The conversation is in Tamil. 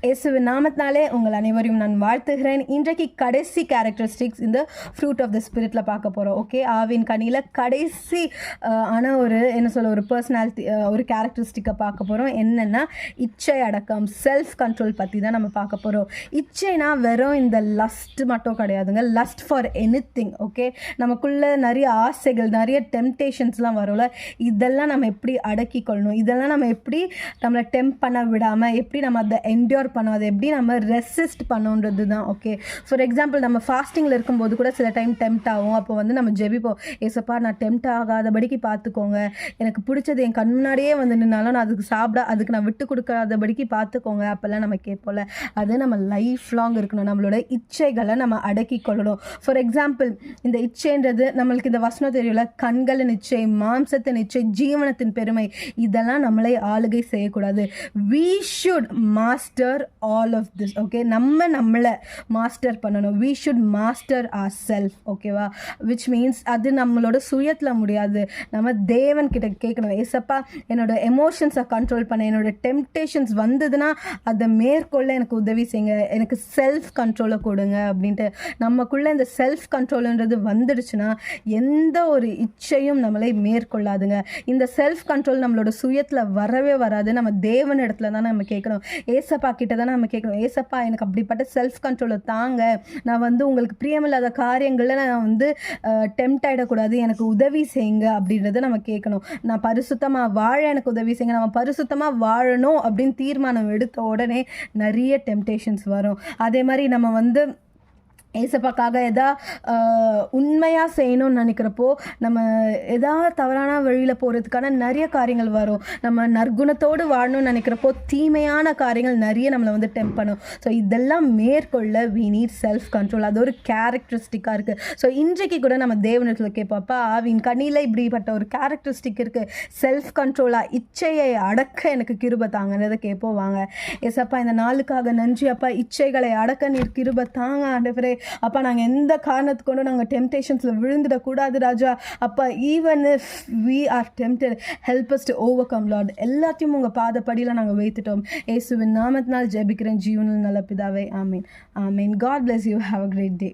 இயேசுவின் நாமத்தினாலே உங்கள் அனைவரையும் நான் வாழ்த்துகிறேன். இன்றைக்கு கடைசி கேரக்டரிஸ்டிக்ஸ் இந்த ஃப்ரூட் ஆஃப் த ஸ்பிரிட்டில் பார்க்க போகிறோம். ஓகே, ஆவின் கனியில் கடைசி ஆன ஒரு பர்சனாலிட்டி, ஒரு கேரக்டரிஸ்டிக்கை பார்க்க போகிறோம். என்னென்னா இச்சை அடக்கம், செல்ஃப் கண்ட்ரோல் பற்றி தான் நம்ம பார்க்க போகிறோம். இச்சைனா வெறும் இந்த லஸ்ட் மட்டும் கிடையாதுங்க. Lost for anything. ஓகே, நமக்குள்ளே நிறைய ஆசைகள், நிறைய டெம்டேஷன்ஸ்லாம் வரும்ல, இதெல்லாம் நம்ம எப்படி அடக்கி கொள்ளணும், இதெல்லாம் நம்ம எப்படி நம்மளை டெம்ப் பண்ண விடாமல் எப்படி நம்ம அதை என்டியோர் பண்ணோம், அதை எப்படி நம்ம ரெசிஸ்ட் பண்ணோன்றது தான். ஓகே, ஃபார் எக்ஸாம்பிள் நம்ம ஃபாஸ்டிங்கில் இருக்கும்போது கூட சில டைம் டெம்ட் ஆகும். அப்போ வந்து நம்ம ஜெபிப்போம், ஏசப்பா நான் டெம்ட் ஆகாதபடிக்கு பார்த்துக்கோங்க, எனக்கு பிடிச்சது என் கண் முன்னாடியே வந்து நின்னாலும் நான் அதுக்கு நான் விட்டு கொடுக்காதபடிக்கு பார்த்துக்கோங்க, அப்போல்லாம் நம்ம கேட்போம்ல. அது நம்ம லைஃப் லாங் இருக்கணும். நம்மளோட இச்சைகளை நம்ம அடக்கி கொள்ளணும். ஃபார் எக்ஸாம்பிள் இந்த இச்சைன்றது நம்மளுக்கு இந்த வசனம் தெரியல, கண்களின் இச்சை, மாம்சத்தின் இச்சை, ஜீவனத்தின் பெருமை, இதெல்லாம் நம்மளை ஆளுகை செய்யக்கூடாது. we should master all of this. Okay, நம்மளை மாஸ்டர் பண்ணணும். we should master ourselves. ஓகேவா, which means அது நம்மளோட சுயத்தில் முடியாது. நம்ம தேவன் கிட்ட கேட்கணும், ஏசப்பா என்னோட எமோஷன்ஸை கண்ட்ரோல் பண்ண, என்னோட டெம்டேஷன்ஸ் வந்ததுன்னா அதை மேற்கொள்ள எனக்கு உதவி செய்யுங்க, எனக்கு செல்ஃப் கண்ட்ரோலை கொடுங்க அப்படின்ட்டு. நமக்குள்ளே இந்த செல்ஃப் கண்ட்ரோல்ன்றது வந்துடுச்சுன்னா எந்த ஒரு இச்சையும் நம்மளை மேற்கொள்ளாதுங்க. இந்த செல்ஃப் கண்ட்ரோல் நம்மளோட சுயத்தில் வரவே வராது. நம்ம தேவன் இடத்துல தான் நம்ம கேட்கணும், ஏசப்பா கிட்ட தான் நம்ம கேட்கணும், ஏசப்பா எனக்கு அப்படிப்பட்ட செல்ஃப் கண்ட்ரோலை தாங்க, நான் வந்து உங்களுக்கு பிரியமில்லாத காரியங்களில் நான் வந்து டெம்ட் ஆகிடக்கூடாது, எனக்கு உதவி செய்யுங்க அப்படின்றத நம்ம கேட்கணும். நான் பரிசுத்தமாக வாழ எனக்கு உதவி செய்யுங்க. நம்ம பரிசுத்தமாக வாழணும் அப்படின்னு தீர்மானம் எடுத்த உடனே நிறைய டெம்டேஷன்ஸ் வரும். அதே மாதிரி நம்ம வந்து ஏசப்பாக்காக உண்மையாக செய்யணும்னு நினைக்கிறப்போ நம்ம தவறான வழியில் போகிறதுக்கான நிறைய காரியங்கள் வரும். நம்ம நற்குணத்தோடு வாழணும்னு நினைக்கிறப்போ தீமையான காரியங்கள் நிறைய நம்மளை வந்து டெம்ப் பண்ணும். ஸோ இதெல்லாம் மேற்கொள்ள we need செல்ஃப் கண்ட்ரோல். அது ஒரு கேரக்டரிஸ்டிக்காக இருக்குது. ஸோ இன்றைக்கு கூட நம்ம தேவனிடத்தில் கேட்போப்பா, ஆவின் கனியில் இப்படிப்பட்ட ஒரு கேரக்டரிஸ்டிக் இருக்குது, செல்ஃப் கண்ட்ரோலாக இச்சையை அடக்க எனக்கு கிருபை தாங்கன்றதை கேட்போம். வாங்க ஏசப்பா, இந்த நாளுக்காக நன்றி அப்பா, இச்சைகளை அடக்க நீர் கிருபை தாங்க ஆண்டவரே. அப்பா, நாங்கள் எந்த காரணத்து கொண்டு நாங்கள் டெம்டேஷன்ஸில் விழுந்துடக்கூடாது ராஜா. அப்பா, even if we are tempted, help us to overcome Lord. எல்லாத்தையும் உங்கள் பாதப்படியில் நாங்கள் வைத்துட்டோம். இயேசுவின் நாமத்தினால் ஜெபிக்கிறேன் ஜீவனில் நல்ல பிதாவே, ஆமீன் ஆமீன். God bless you. Have a great day.